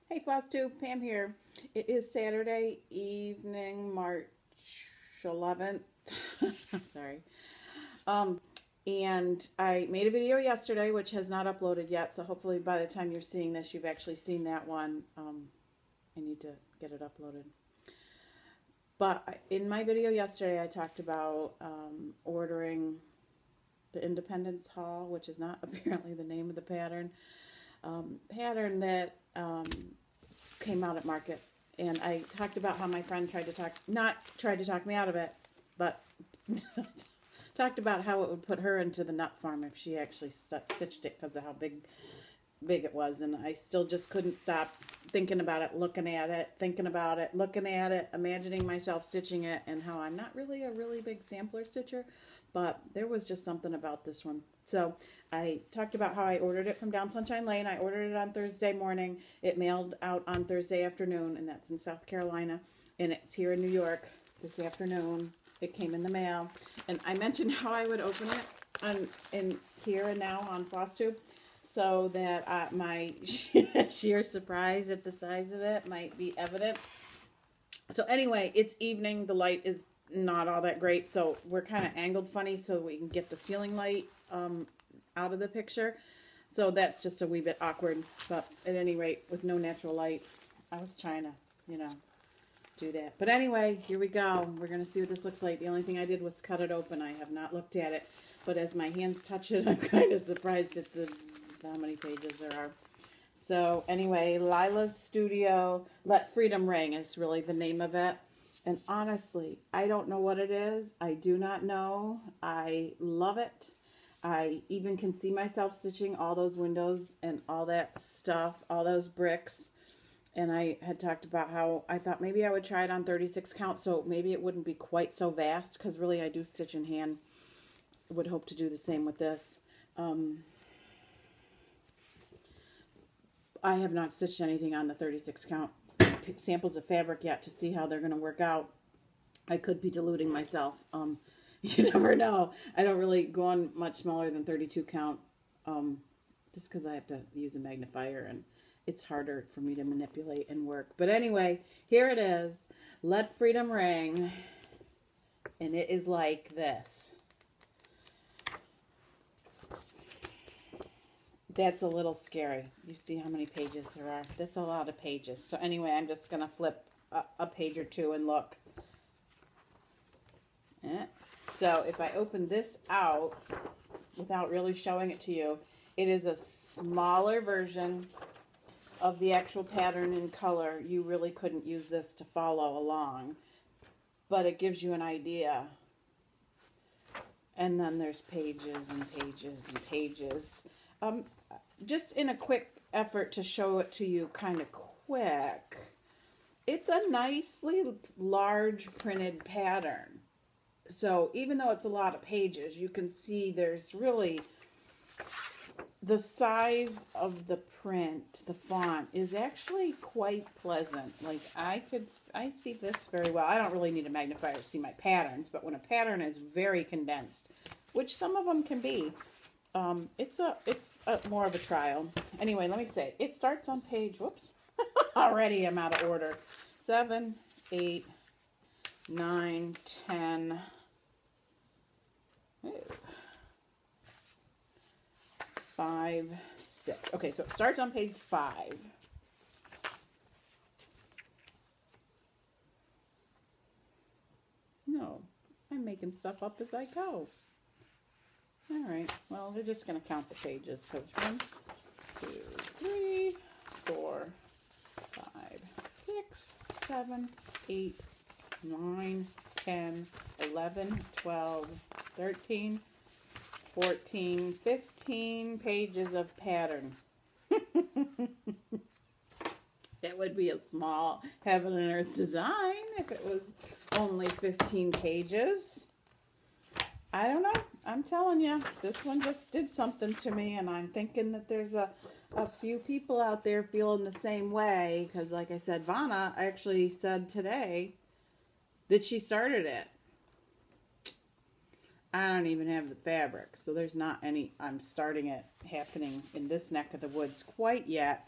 Hey Flosstube, Pam here. It is Saturday evening, March 11th. Sorry. Um, and I made a video yesterday, which has not uploaded yet. So hopefully by the time you're seeing this, you've actually seen that one. I need to get it uploaded. But in my video yesterday, I talked about ordering the Independence Hall, which is not apparently the name of the pattern. Pattern that came out at market, and I talked about how my friend not tried to talk me out of it, but talked about how it would put her into the nut farm if she actually stitched it because of how big it was, and I still just couldn't stop thinking about it, looking at it, thinking about it, looking at it, imagining myself stitching it, and how I'm not really a really big sampler stitcher, but there was just something about this one. So I talked about how I ordered it from Down Sunshine Lane. I ordered it on Thursday morning. It mailed out on Thursday afternoon, and that's in South Carolina, and it's here in New York this afternoon. It came in the mail, and I mentioned how I would open it in here and now on Flosstube, so that my sheer surprise at the size of it might be evident. So anyway, it's evening. The light is not all that great, so we're kind of angled funny so we can get the ceiling light out of the picture. So that's just a wee bit awkward, but at any rate, with no natural light, I was trying to, do that. But anyway, here we go. We're going to see what this looks like. The only thing I did was cut it open. I have not looked at it, but as my hands touch it, I'm kind of surprised at how many pages there are. So anyway, Lila's Studio, Let Freedom Ring is really the name of it. And honestly, I don't know what it is. I do not know. I love it. I even can see myself stitching all those windows and all that stuff, all those bricks. And I had talked about how I thought maybe I would try it on 36 count, so maybe it wouldn't be quite so vast, because really I do stitch in hand. I would hope to do the same with this. I have not stitched anything on the 36 count samples of fabric yet to see how they're going to work out. I could be deluding myself. You never know. I don't really go on much smaller than 32 count, just because I have to use a magnifier and it's harder for me to manipulate and work. But anyway, here it is. Let Freedom Ring. And it is like this. That's a little scary. You see how many pages there are? That's a lot of pages. So anyway, I'm just going to flip a page or two and look. So if I open this out without really showing it to you, it is a smaller version of the actual pattern in color. You really couldn't use this to follow along, but it gives you an idea. And then there's pages and pages and pages. Just in a quick effort to show it to you kind of quick, it's a nicely large printed pattern. So even though it's a lot of pages, you can see there's really, the size of the print, the font, is actually quite pleasant. Like I see this very well. I don't really need a magnifier to see my patterns, but when a pattern is very condensed, which some of them can be, it's more of a trial. Anyway, let me say, it starts on page, whoops, already I'm out of order. 7, 8, 9, 10, 5, 6. Okay, so it starts on page 5. No, I'm making stuff up as I go. All right, well, we're just going to count the pages, because 1, 2, 3, 4, 5, 6, 7, 8, 9, 10, 11, 12, 13, 14, 15 pages of pattern. It would be a small heaven and earth design if it was only 15 pages. I don't know. I'm telling you, this one just did something to me, and I'm thinking that there's a few people out there feeling the same way, because like I said, Vanna actually said today that she started it. I don't even have the fabric, so there's not any I'm starting it happening in this neck of the woods quite yet.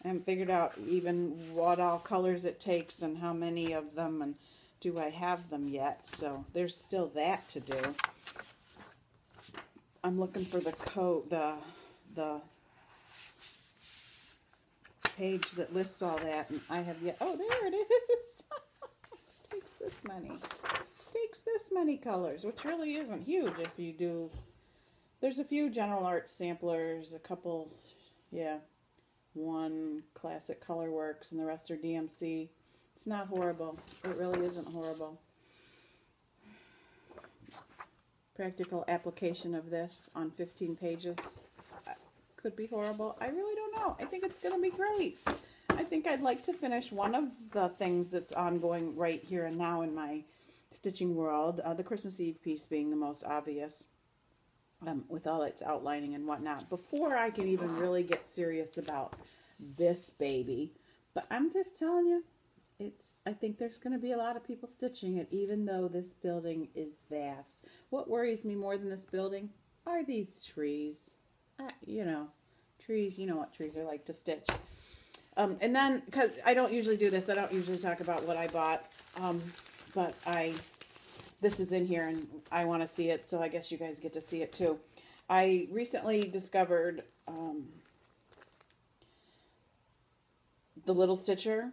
haven't figured out even what all colors it takes and how many of them and do I have them yet. So there's still that to do. I'm looking for the code, the page that lists all that, and I have yet. Oh, there it is. Takes this many colors, which really isn't huge if you do. There's a few general art samplers, a couple, yeah, one classic Colorworks, and the rest are DMC. It's not horrible. It really isn't horrible. Practical application of this on 15 pages could be horrible. I really don't know. I think it's going to be great. I think I'd like to finish one of the things that's ongoing right here and now in my stitching world, the Christmas Eve piece being the most obvious, with all its outlining and whatnot, before I can even really get serious about this baby. But I'm just telling you, I think there's going to be a lot of people stitching it, even though this building is vast. What worries me more than this building are these trees. You know, trees, you know what trees are like to stitch. And then, because I don't usually do this, I don't usually talk about what I bought, but this is in here and I want to see it, so I guess you guys get to see it too. I recently discovered the Little Stitcher.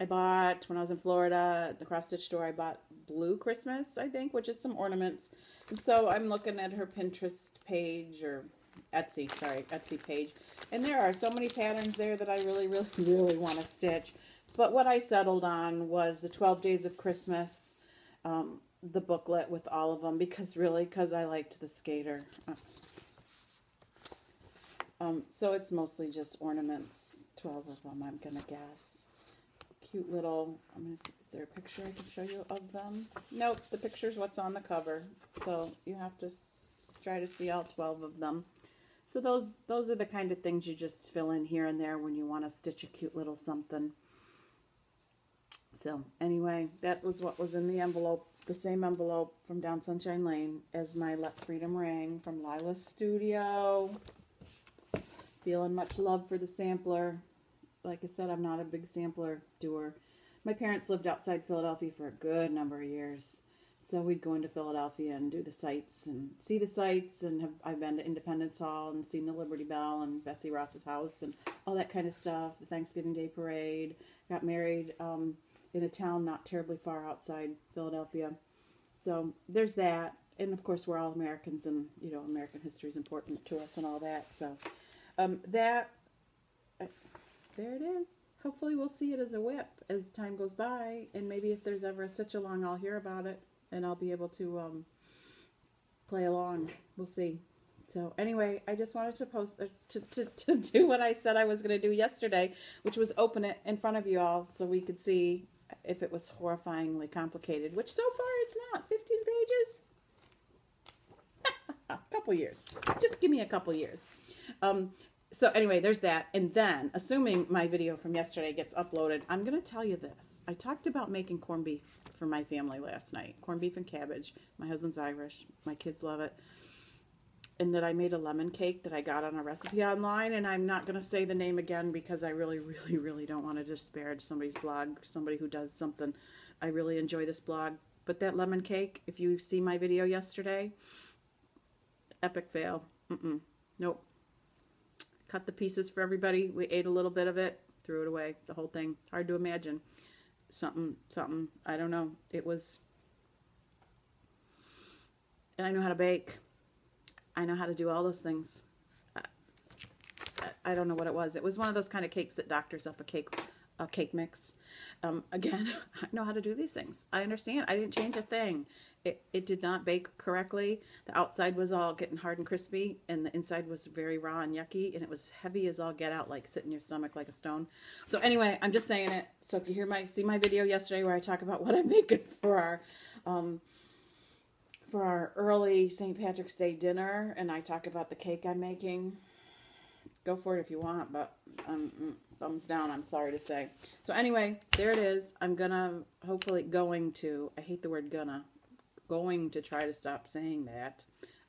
I bought, when I was in Florida, at the cross stitch store, I bought Blue Christmas, I think, which is some ornaments. And so I'm looking at her Pinterest page, or Etsy page. And there are so many patterns there that I really want to stitch. But what I settled on was the 12 Days of Christmas, the booklet with all of them, because I liked the skater. So it's mostly just ornaments, 12 of them, I'm going to guess. Cute little, I'm going to see, is there a picture I can show you of them? Nope, the picture's what's on the cover. So you have to try to see all 12 of them. So those are the kind of things you just fill in here and there when you want to stitch a cute little something. So anyway, that was what was in the envelope, the same envelope from Down Sunshine Lane as my Let Freedom Ring from Lila's Studio. Feeling much love for the sampler. Like I said, I'm not a big sampler doer. My parents lived outside Philadelphia for a good number of years. So we'd go into Philadelphia and do the sights and see the sights, and I've been to Independence Hall and seen the Liberty Bell and Betsy Ross's house and all that kind of stuff. The Thanksgiving Day Parade. Got married in a town not terribly far outside Philadelphia. So there's that. And of course we're all Americans, and you know, American history is important to us and all that. So there it is. Hopefully we'll see it as a whip as time goes by, and maybe if there's ever a stitch along, I'll hear about it and I'll be able to play along. We'll see. So anyway, I just wanted to post to do what I said I was going to do yesterday, which was open it in front of you all so we could see if it was horrifyingly complicated, which so far it's not. 15 pages. A couple years. Just give me a couple years. So anyway, there's that. And then, assuming my video from yesterday gets uploaded, I'm going to tell you this. I talked about making corned beef for my family last night. Corned beef and cabbage. My husband's Irish. My kids love it. And that I made a lemon cake that I got on a recipe online. And I'm not going to say the name again because I really don't want to disparage somebody's blog, somebody who does something. I really enjoy this blog. But that lemon cake, if you see my video yesterday, epic fail. Nope. Cut the pieces for everybody. We ate a little bit of it, threw it away, the whole thing. Hard to imagine. Something, I don't know. It was, and I know how to bake. I know how to do all those things. I don't know what it was. It was one of those kind of cakes that doctors up a cake mix. Again, I know how to do these things. I understand. I didn't change a thing. It did not bake correctly. The outside was all getting hard and crispy, and the inside was very raw and yucky, and it was heavy as all get out, like sitting in your stomach like a stone. So anyway, I'm just saying it. So if you see my video yesterday where I talk about what I'm making for our early St. Patrick's Day dinner, and I talk about the cake I'm making, go for it if you want, but thumbs down, I'm sorry to say. So anyway, there it is. I'm hopefully going to, I hate the word going to try to stop saying that.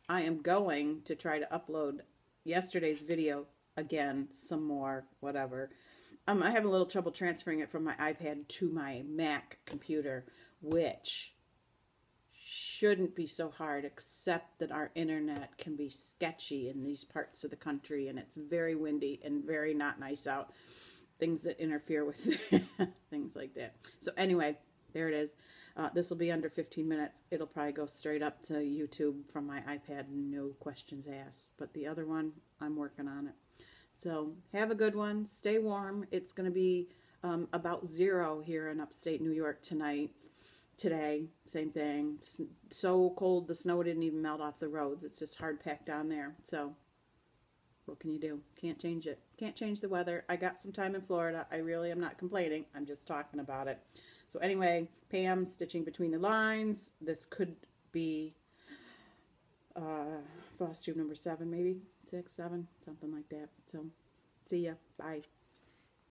I am going to try to upload yesterday's video again some more, whatever. I have a little trouble transferring it from my iPad to my Mac computer, which shouldn't be so hard, except that our internet can be sketchy in these parts of the country, and it's very windy and very not nice out. Things that interfere with things like that. So anyway, there it is. This will be under 15 minutes. It'll probably go straight up to YouTube from my iPad, no questions asked. But the other one, I'm working on it. So have a good one. Stay warm. It's going to be about 0 here in upstate New York tonight. Today, same thing. So cold, the snow didn't even melt off the roads. It's just hard packed down there. So what can you do? Can't change it. Can't change the weather. I got some time in Florida. I really am not complaining. I'm just talking about it. So anyway, Pam, stitching between the lines. This could be Flosstube number 7, maybe 6, 7, something like that. So see ya. Bye.